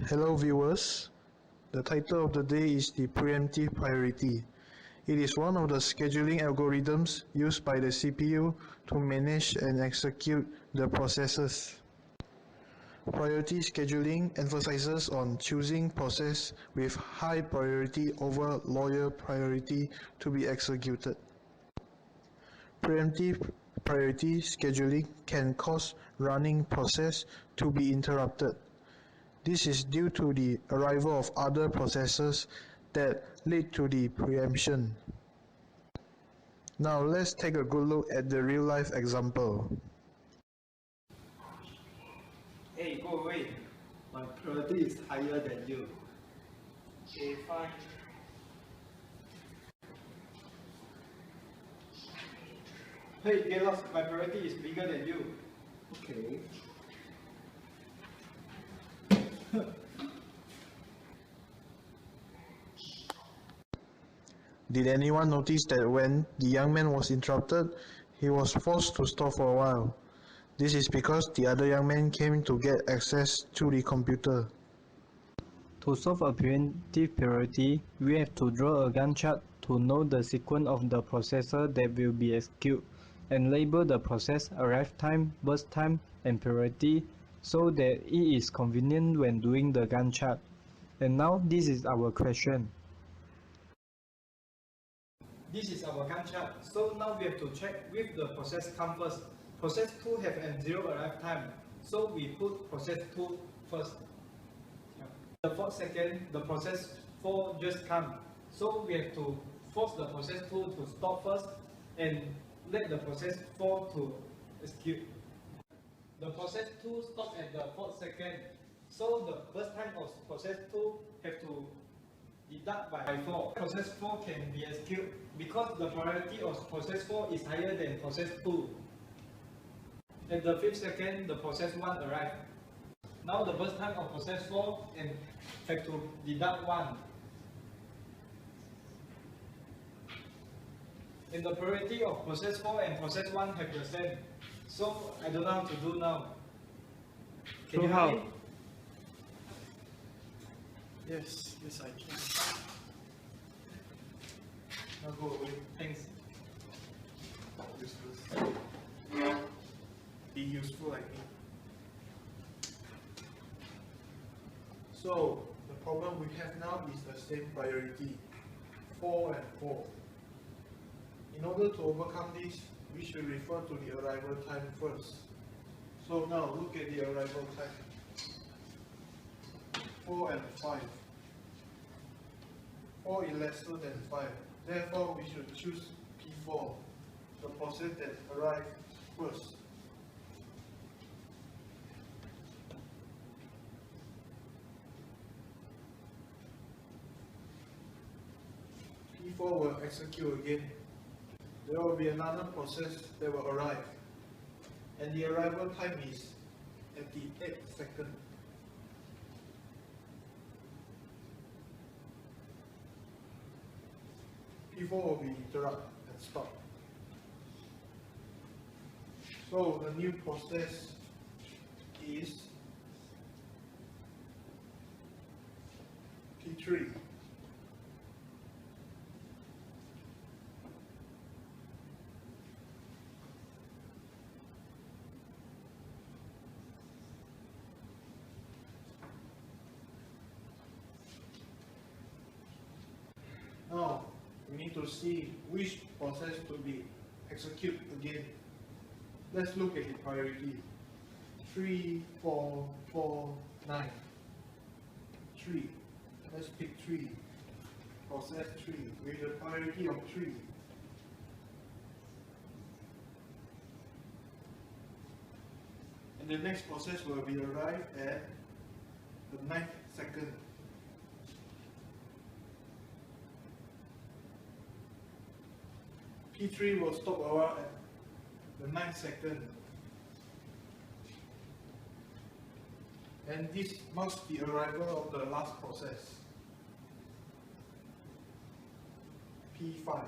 Hello viewers, the title of the day is the Preemptive Priority. It is one of the scheduling algorithms used by the CPU to manage and execute the processes. Priority scheduling emphasizes on choosing process with high priority over lower priority to be executed. Preemptive priority scheduling can cause running process to be interrupted. This is due to the arrival of other processes that lead to the preemption. Now let's take a good look at the real-life example. Hey, go away. My priority is higher than you. Okay, fine. Hey, get lost. My priority is bigger than you. Okay. Did anyone notice that when the young man was interrupted, he was forced to stop for a while? This is because the other young man came to get access to the computer. To solve a preemptive priority, we have to draw a Gantt chart to know the sequence of the processor that will be executed and label the process arrive time, burst time, and priority so that it is convenient when doing the Gantt chart. And now this is our question. This is our Gantt chart. So now we have to check with the process come first. Process 2 have a 0 arrive time. So we put process 2 first. The 4th second, the process 4 just come. So we have to force the process 2 to stop first and let the process 4 to execute. The process 2 stop at the 4th second. So the burst time of process 2 have to deduct by 4. Process 4 can be executed because the priority of process 4 is higher than process 2. At the 5th second, the process 1 arrives. Now the burst time of process 4 and have to deduct 1. And the priority of process 4 and process 1 have the same. So I don't know how to do now. Can you help me? Yes, I can. Now go away. Thanks. Be useful, I think. So, the problem we have now is the same priority, 4 and 4. In order to overcome this, we should refer to the arrival time first. So now, look at the arrival time. 4 and 5. 4 is lesser than 5. Therefore, we should choose P4, the process that arrived first. P4 will execute again. There will be another process that will arrive. And the arrival time is at the 8th second. P4 will be interrupted and stopped. So the new process is P3. Now, we need to see which process to be executed again. Let's look at the priority. 3, 4, 4, 9. 3. Let's pick 3. Process 3 with a priority of 3. And the next process will be arrived at the 9th second. P3 will stop over at the 9th second. And this marks the arrival of the last process, P5.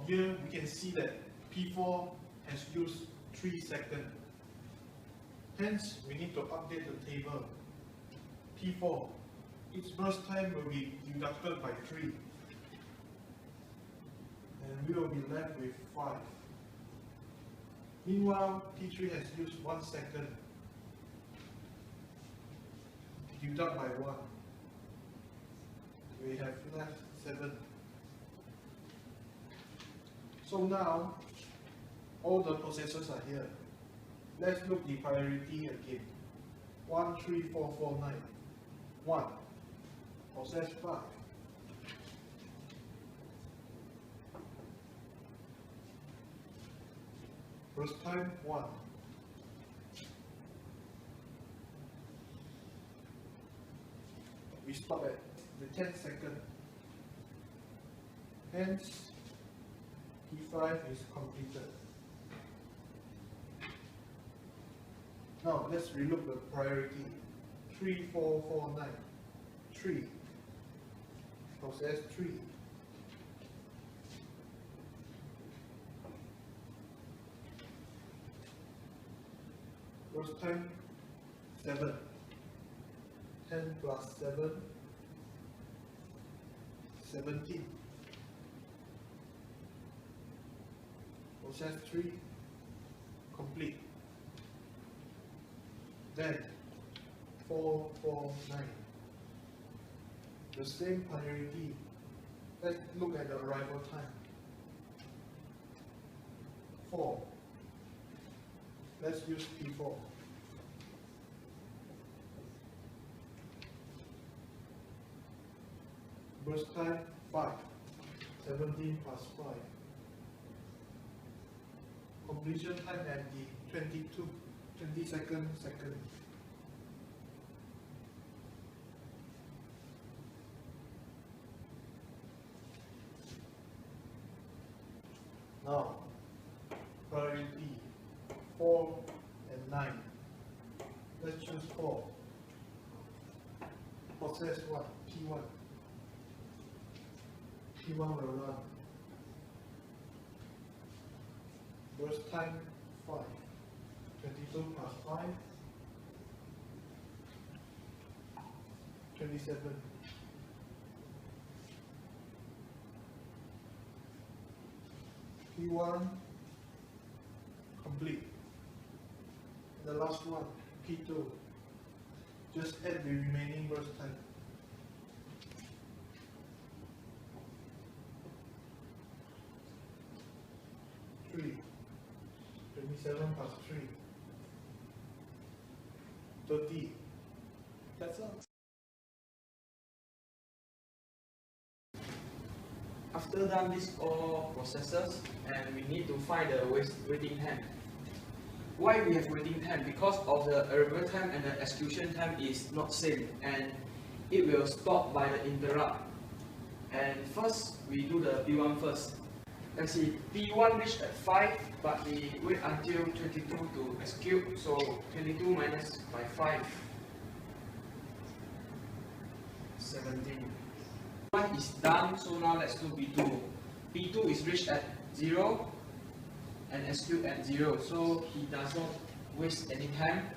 here we can see that P4 has used 3 seconds. Hence, we need to update the table. P4, its burst time will be deducted by 3. And we will be left with 5. Meanwhile, P3 has used 1 second. Deduct by 1. We have left 7. So now, all the processors are here. Let's look the priority again. 1, 3, 4, 4, 9. 1. Process 5. Burst time 1. We stop at the 10 second. Hence, P5 is completed. Now let's relook the priority. 3, 4, 4, 9. 3. Process 3. Burst time 7. 10 plus 7, 17. Process 3 complete. Then 4, 4, 9. The same priority. Let's look at the arrival time. 4. Let's use P4. Burst time 5. 17 plus 5. Completion time at the 22nd second. Now, priority 4 and 9. Let's choose 4. Process 1, P1. P1 will run. Burst time 5. 22 plus 5. 27. P1 complete. The last one, P2. Just add the remaining burst time. Three. 27 plus 3. 30. That's all. After done this all processes, and we need to find the waiting time. Why we have waiting time? Because of the arrival time and the execution time is not same, and it will stop by the interrupt. And first, we do the P1 first. Let's see, P1 reached at 5, but we wait until 22 to execute, so 22 minus by 5, 17. P1 is done, so now let's do P2. P2 is reached at 0 and execute at 0, so he does not waste any time,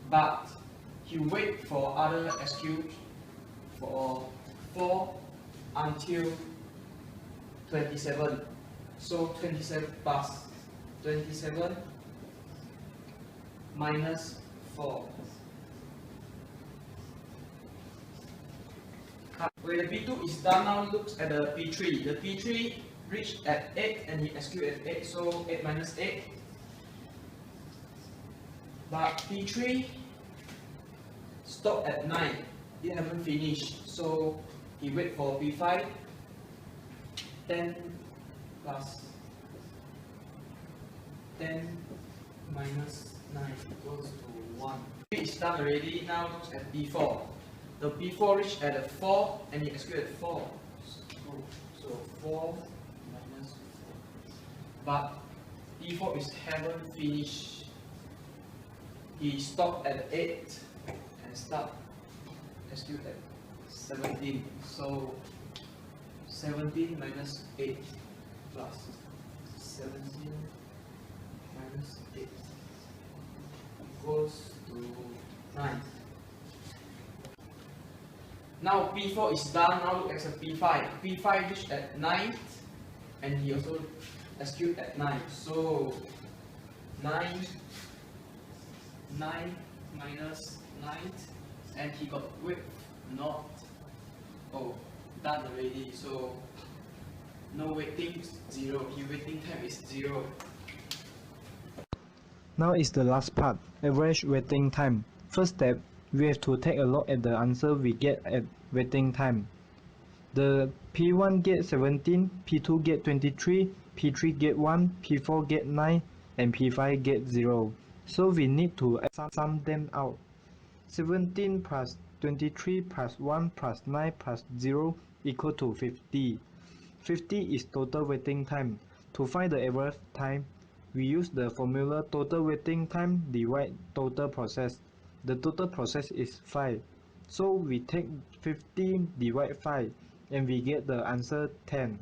but he wait for other execute for 4 until 27. So 27 plus 27 minus 4. When the P2 is done, now looks at the P3. The P3 reached at 8 and he executed at 8, so 8 minus 8. But P3 stopped at 9. It haven't finished, so he wait for P5. 10 plus 10 minus 9 equals to 1. It's done already, now looks at P4. The P4 reached at a 4 and he executed 4. So 4 minus 4. But P4 is haven't finished. He stopped at 8 and start execute at 17. So 17 minus 8 plus 17 minus 8 equals to 9. Now P4 is done. Now look at P5. P5 reached at 9 and he also execute at 9. So 9 minus 9 and he got width not done already, so no waiting 0. His waiting time is 0. Now is the last part, average waiting time. First step, we have to take a look at the answer we get at waiting time. The P1 get 17, P2 get 23, P3 get 1, P4 get 9, and P5 get 0. So we need to sum them out. 17 plus 23 plus 1 plus 9 plus 0 equal to 50. 50 is total waiting time. To find the average time, we use the formula total waiting time divide total process. The total process is 5. So we take 50 divide 5 and we get the answer 10.